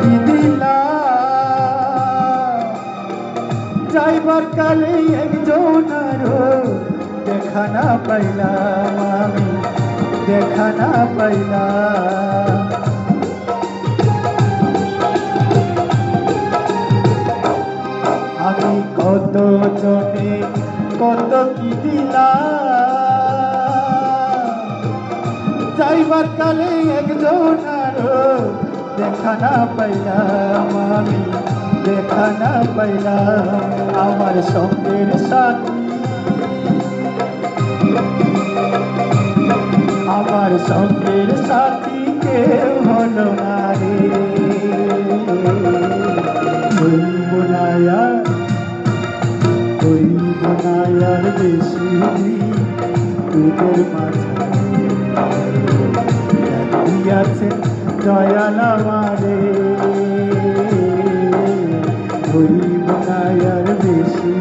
কি দিলা যাইবার কালে একজন আরো দেখা না পাইলাম আমি, দেখা না পাইলাম। আমি কত জনে কত কি দিলাম যাইবার কালে একজন আরো দেখা না পাইলাম আমি, দেখা না পাইলাম। আমার সঙ্গের সাথী, আমার সঙ্গের সাথী কেউ হলো না রে। হইব না আর, হইব না আর বেশি তোদের মাঝে দিয়াছেন দয়াল আমারে। হইব না আর বেশি